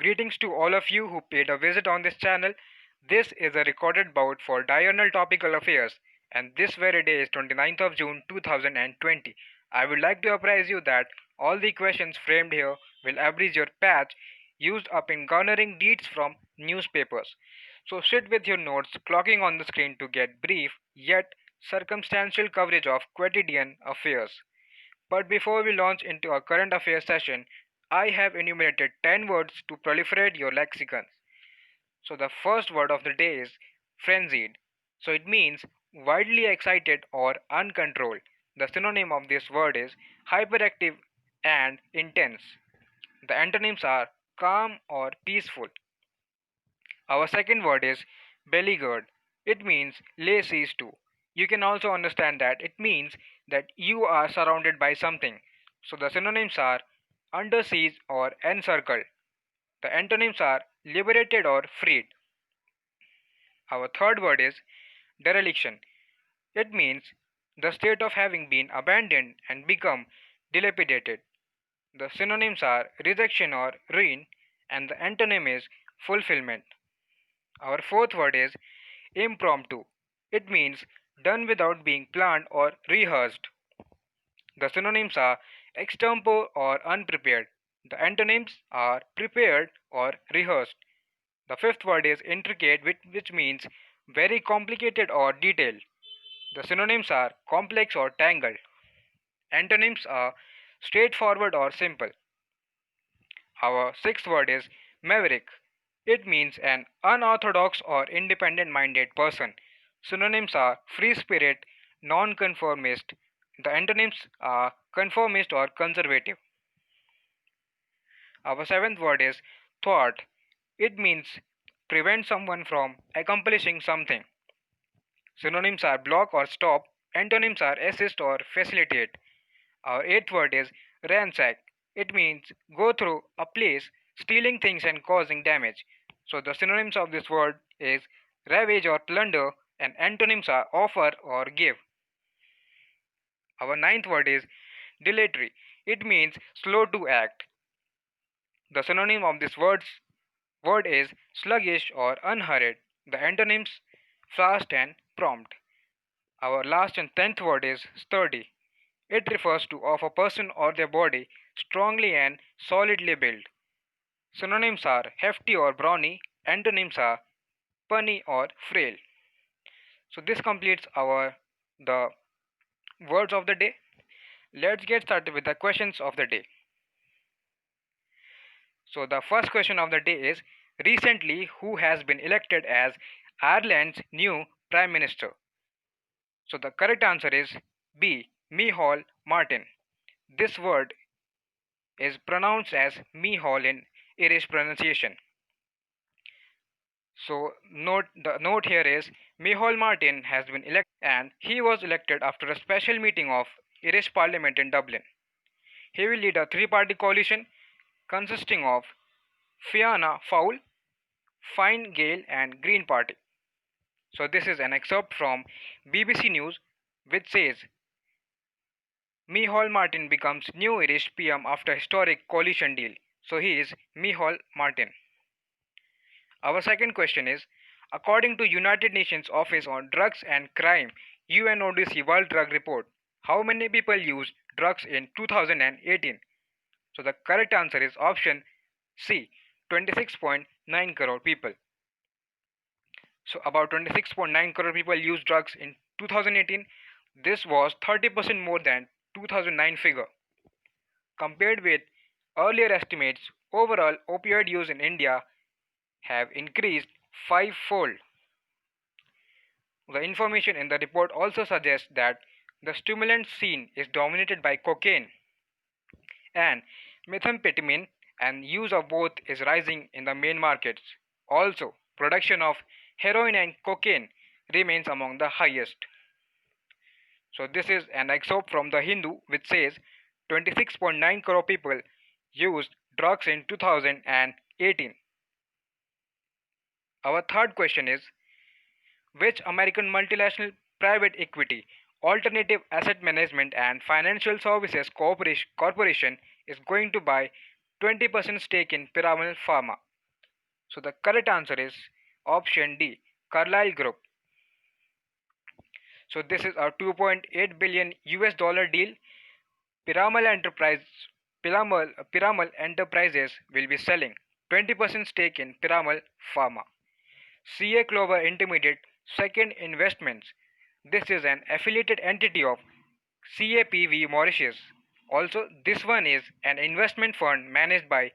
Greetings to all of you who paid a visit on this channel. This is a recorded bout for diurnal topical affairs, and this very day is 29th of June 2020. I would like to apprise you that all the questions framed here will average your patch used up in garnering deeds from newspapers. So sit with your notes clocking on the screen to get brief yet circumstantial coverage of quotidian affairs. But before we launch into our current affairs session, I have enumerated 10 words to proliferate your lexicons. So the first word of the day is frenzied. So it means wildly excited or uncontrolled. The synonym of this word is hyperactive and intense. The antonyms are calm or peaceful. Our second word is beleaguered. It means lay siege to. You can also understand that it means that you are surrounded by something. So the synonyms are under siege or encircled. The antonyms are liberated or freed. Our third word is dereliction. It means the state of having been abandoned and become dilapidated. The synonyms are rejection or ruin, and the antonym is fulfillment. Our fourth word is impromptu. It means done without being planned or rehearsed. The synonyms are extempore or unprepared. The antonyms are prepared or rehearsed. The fifth word is intricate, which means very complicated or detailed. The synonyms are complex or tangled. Antonyms are straightforward or simple. Our sixth word is maverick. It means an unorthodox or independent minded person. Synonyms are free spirit, nonconformist. The antonyms are conformist or conservative. Our seventh word is thwart. It means prevent someone from accomplishing something. Synonyms are block or stop. Antonyms are assist or facilitate. Our eighth word is ransack. It means go through a place, stealing things and causing damage. So the synonyms of this word is ravage or plunder, and antonyms are offer or give. Our ninth word is dilatory. It means slow to act. The synonym of this word is sluggish or unhurried. The antonyms fast and prompt. Our last and tenth word is sturdy. It refers to of a person or their body strongly and solidly built. Synonyms are hefty or brawny, antonyms are punny or frail. So this completes our the words of the day. Let's get started with the questions of the day. So the first question of the day is recently who has been elected as Ireland's new prime minister? So the correct answer is B. Micheál Martin. This word is pronounced as Micheál in Irish pronunciation. So the note here is Micheál Martin has been elected and he was elected after a special meeting of Irish Parliament in Dublin. He will lead a three-party coalition consisting of Fianna Fáil, Fine Gael and Green Party. So this is an excerpt from BBC News which says Micheál Martin becomes new Irish PM after historic coalition deal. So he is Micheál Martin. Our second question is according to United Nations Office on Drugs and Crime UNODC World Drug Report, how many people used drugs in 2018? So the correct answer is option C, 26.9 crore people. So about 26.9 crore people used drugs in 2018. This was 30% more than 2009 figure. Compared with earlier estimates, overall opioid use in India have increased fivefold. The information in the report also suggests that the stimulant scene is dominated by cocaine and methamphetamine, and use of both is rising in the main markets. Also, production of heroin and cocaine remains among the highest. So this is an excerpt from the Hindu which says 26.9 crore people used drugs in 2018. Our third question is which American multinational private equity, alternative asset management and financial services corporation is going to buy 20% stake in Piramal Pharma? So the correct answer is option D, Carlyle Group. So this is a 2.8 billion US dollar deal. Piramal Enterprise Piramal Enterprises will be selling 20% stake in Piramal Pharma. CA Clover Intermediate Second Investments. This is an affiliated entity of CAPV Mauritius. Also, this one is an investment fund managed by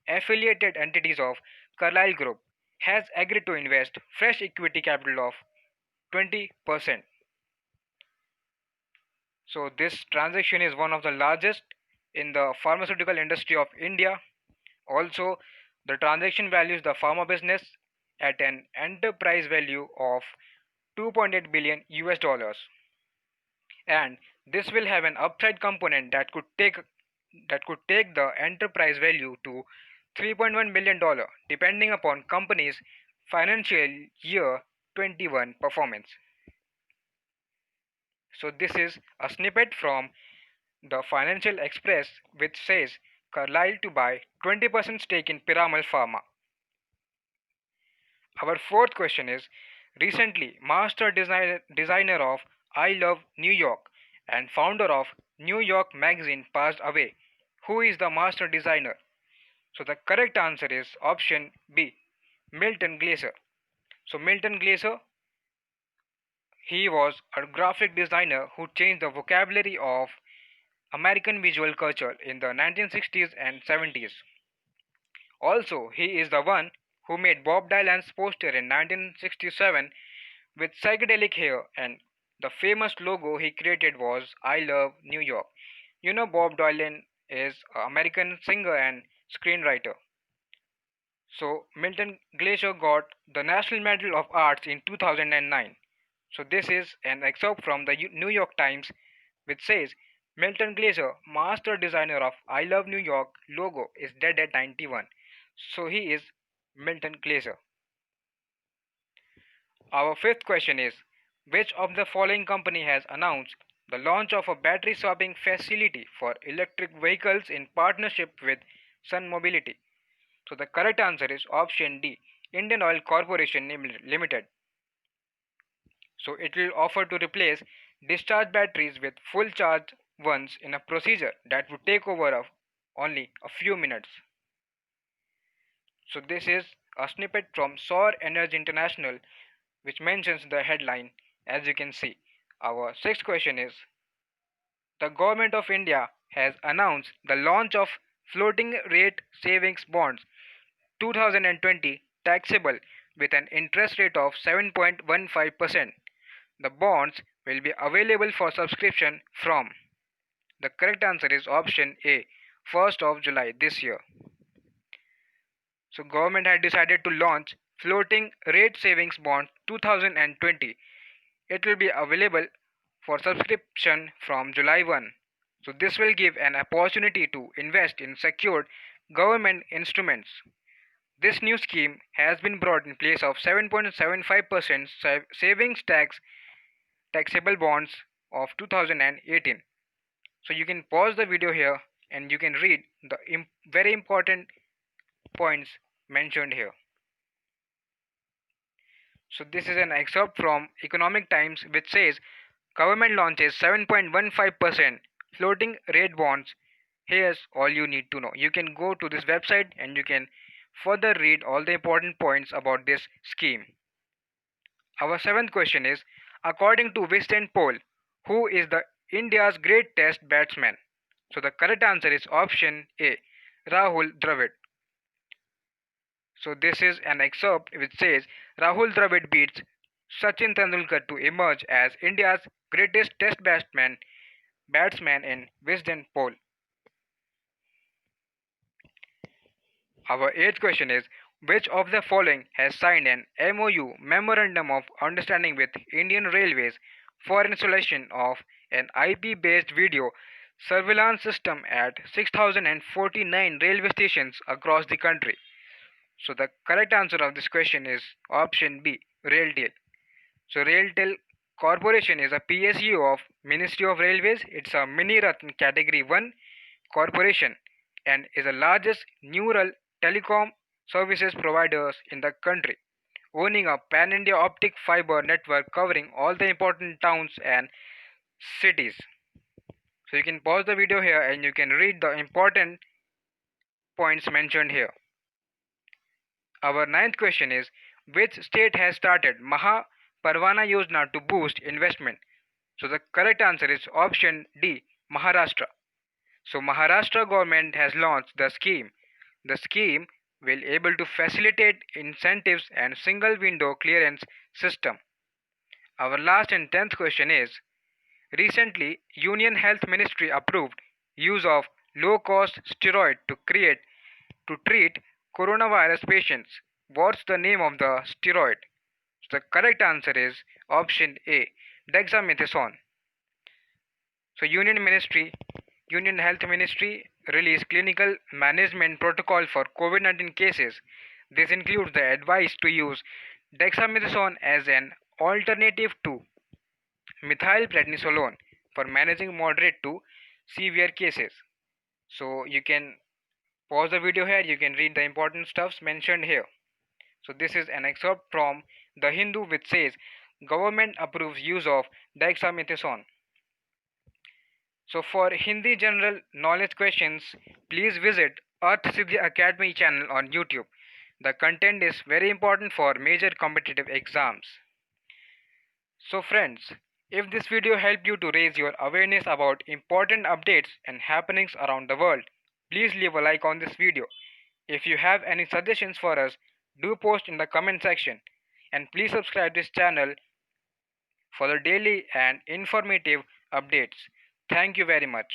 affiliated entities of Carlyle Group. Has agreed to invest fresh equity capital of 20%. So this transaction is one of the largest in the pharmaceutical industry of India. Also, the transaction values the pharma business at an enterprise value of 2.8 billion US dollars, and this will have an upside component that could take the enterprise value to 3.1 billion dollar depending upon company's financial year 21 performance. So this is a snippet from the Financial Express which says Carlyle to buy 20% stake in Piramal Pharma. Our fourth question is, recently designer of I Love New York and founder of New York Magazine passed away. Who is the master designer? So the correct answer is option B, Milton Glaser. So Milton Glaser, he was a graphic designer who changed the vocabulary of American visual culture in the 1960s and 70s. Also, he is the one who made Bob Dylan's poster in 1967 with psychedelic hair, and the famous logo he created was I Love New York. You know, Bob Dylan is an American singer and screenwriter. So Milton Glaser got the National Medal of Arts in 2009. So this is an excerpt from the New York Times which says Milton Glaser, master designer of I Love New York logo, is dead at 91. So he is Milton Glaser. Our fifth question is, which of the following company has announced the launch of a battery swapping facility for electric vehicles in partnership with Sun Mobility? So the correct answer is option D, Indian Oil Corporation Limited. So it will offer to replace discharged batteries with full charge ones in a procedure that would take over only a few minutes. So this is a snippet from Solar Energy International which mentions the headline as you can see. Our sixth question is, the government of India has announced the launch of floating rate savings bonds 2020 taxable with an interest rate of 7.15%. The bonds will be available for subscription from. The correct answer is option A, 1st of July this year. So government had decided to launch floating rate savings bond 2020. It will be available for subscription from July 1. So this will give an opportunity to invest in secured government instruments. This new scheme has been brought in place of 7.75% savings taxable bonds of 2018. So you can pause the video here and you can read the very important points mentioned here. So this is an excerpt from Economic Times which says government launches 7.15% floating rate bonds. Here's all you need to know. You can go to this website and you can further read all the important points about this scheme. Our seventh question is, according to Wisden poll, who is the India's great test batsman? So the correct answer is option A, Rahul Dravid. So this is an excerpt which says Rahul Dravid beats Sachin Tendulkar to emerge as India's greatest test batsman in Wisden poll. Our eighth question is, which of the following has signed an MOU Memorandum of Understanding with Indian Railways for installation of an IP-based video surveillance system at 6,049 railway stations across the country? So the correct answer of this question is option B, Railtel. So Railtel Corporation is a PSU of Ministry of Railways. It's a Mini Ratn Category 1 corporation and is the largest neural telecom services providers in the country, owning a pan India optic fiber network covering all the important towns and cities. So you can pause the video here and you can read the important points mentioned here. Our ninth question is, which state has started Maha Parvana Yojana to boost investment? So the correct answer is option D, Maharashtra. So Maharashtra government has launched the scheme. The scheme will able to facilitate incentives and single window clearance system. Our last and 10th question is, recently Union Health Ministry approved use of low cost steroid to treat coronavirus patients. What's the name of the steroid? The correct answer is option A, dexamethasone. So Union Health Ministry released clinical management protocol for COVID-19 cases. This includes the advice to use dexamethasone as an alternative to methylprednisolone for managing moderate to severe cases. So you can pause the video here, you can read the important stuffs mentioned here. So this is an excerpt from The Hindu which says government approves use of dexamethasone. So for Hindi general knowledge questions, please visit Earth Siddhi Academy channel on YouTube. The content is very important for major competitive exams. So friends, if this video helped you to raise your awareness about important updates and happenings around the world, please leave a like on this video. If you have any suggestions for us, do post in the comment section, and please subscribe this channel for the daily and informative updates. Thank you very much.